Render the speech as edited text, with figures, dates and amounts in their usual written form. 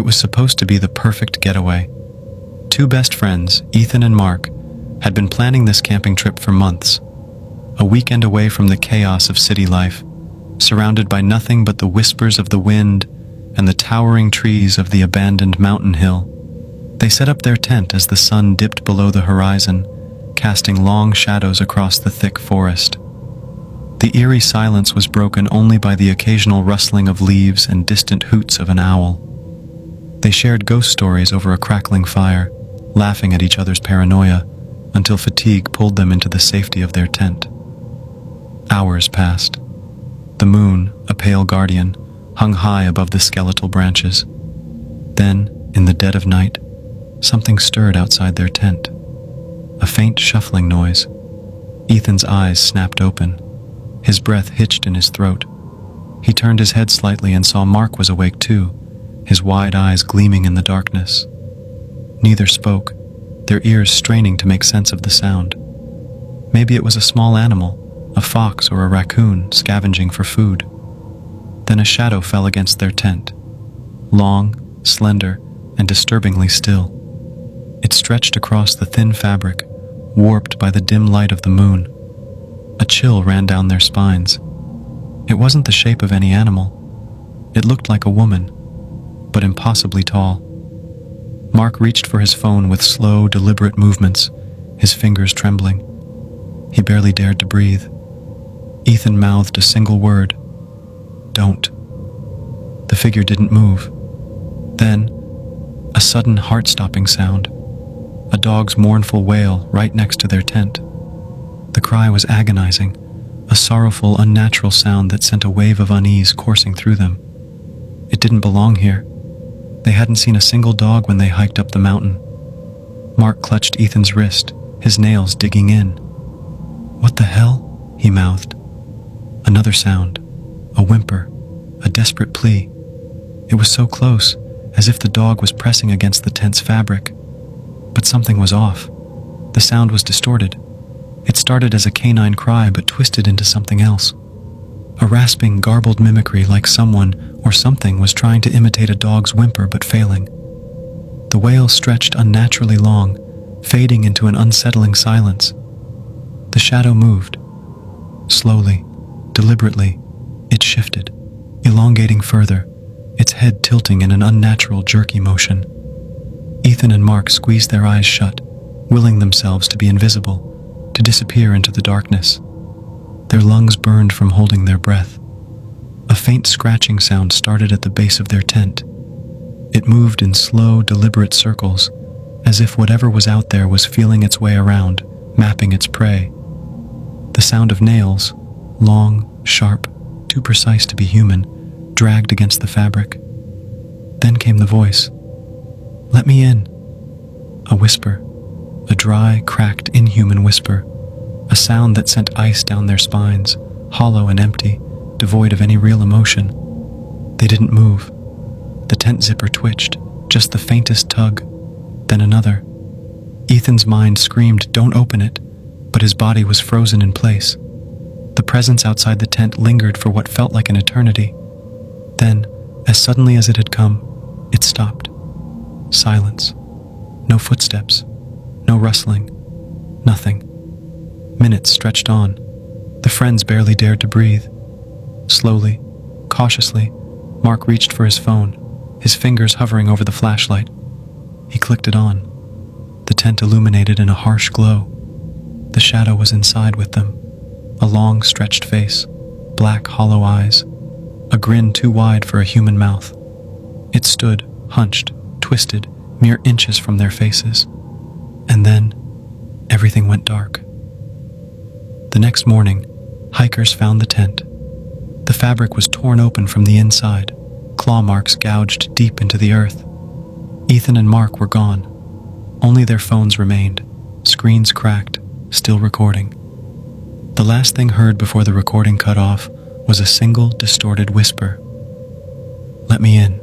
was supposed to be the perfect getaway. Two best friends, Ethan and Mark, had been planning this camping trip for months. A weekend away from the chaos of city life, surrounded by nothing but the whispers of the wind and the towering trees of the abandoned mountain hill. They set up their tent as the sun dipped below the horizon, casting long shadows across the thick forest. The eerie silence was broken only by the occasional rustling of leaves and distant hoots of an owl. They shared ghost stories over a crackling fire, laughing at each other's paranoia, until fatigue pulled them into the safety of their tent. Hours passed. The moon, a pale guardian, hung high above the skeletal branches. Then, in the dead of night, something stirred outside their tent. A faint shuffling noise. Ethan's eyes snapped open. His breath hitched in his throat. He turned his head slightly and saw Mark was awake too, his wide eyes gleaming in the darkness. Neither spoke, their ears straining to make sense of the sound. Maybe it was a small animal, a fox or a raccoon scavenging for food. Then a shadow fell against their tent, long, slender, and disturbingly still. It stretched across the thin fabric, warped by the dim light of the moon. A chill ran down their spines. It wasn't the shape of any animal. It looked like a woman, but impossibly tall. Mark reached for his phone with slow, deliberate movements, his fingers trembling. He barely dared to breathe. Ethan mouthed a single word. "Don't." The figure didn't move. Then, a sudden heart-stopping sound. A dog's mournful wail right next to their tent. The cry was agonizing, a sorrowful, unnatural sound that sent a wave of unease coursing through them. It didn't belong here. They hadn't seen a single dog when they hiked up the mountain. Mark clutched Ethan's wrist, his nails digging in. "What the hell?" he mouthed. Another sound, a whimper, a desperate plea. It was so close, as if the dog was pressing against the tent's fabric. But something was off. The sound was distorted. It started as a canine cry but twisted into something else. A rasping, garbled mimicry like someone or something was trying to imitate a dog's whimper but failing. The wail stretched unnaturally long, fading into an unsettling silence. The shadow moved. Slowly, deliberately, it shifted, elongating further, its head tilting in an unnatural, jerky motion. Ethan and Mark squeezed their eyes shut, willing themselves to be invisible, to disappear into the darkness. Their lungs burned from holding their breath. A faint scratching sound started at the base of their tent. It moved in slow, deliberate circles, as if whatever was out there was feeling its way around, mapping its prey. The sound of nails, long, sharp, too precise to be human, dragged against the fabric. Then came the voice. "Let me in." A whisper, a dry, cracked, inhuman whisper, a sound that sent ice down their spines, hollow and empty, devoid of any real emotion. They didn't move. The tent zipper twitched, just the faintest tug, then another. Ethan's mind screamed, "Don't open it," but his body was frozen in place. The presence outside the tent lingered for what felt like an eternity. Then, as suddenly as it had come, it stopped. Silence. No footsteps. No rustling. Nothing. Minutes stretched on. The friends barely dared to breathe. Slowly, cautiously, Mark reached for his phone, his fingers hovering over the flashlight. He clicked it on. The tent illuminated in a harsh glow. The shadow was inside with them. A long, stretched face, black, hollow eyes, a grin too wide for a human mouth. It stood, hunched, twisted, mere inches from their faces. And then, everything went dark. The next morning, hikers found the tent. The fabric was torn open from the inside, claw marks gouged deep into the earth. Ethan and Mark were gone. Only their phones remained, screens cracked, still recording. The last thing heard before the recording cut off was a single distorted whisper. "Let me in."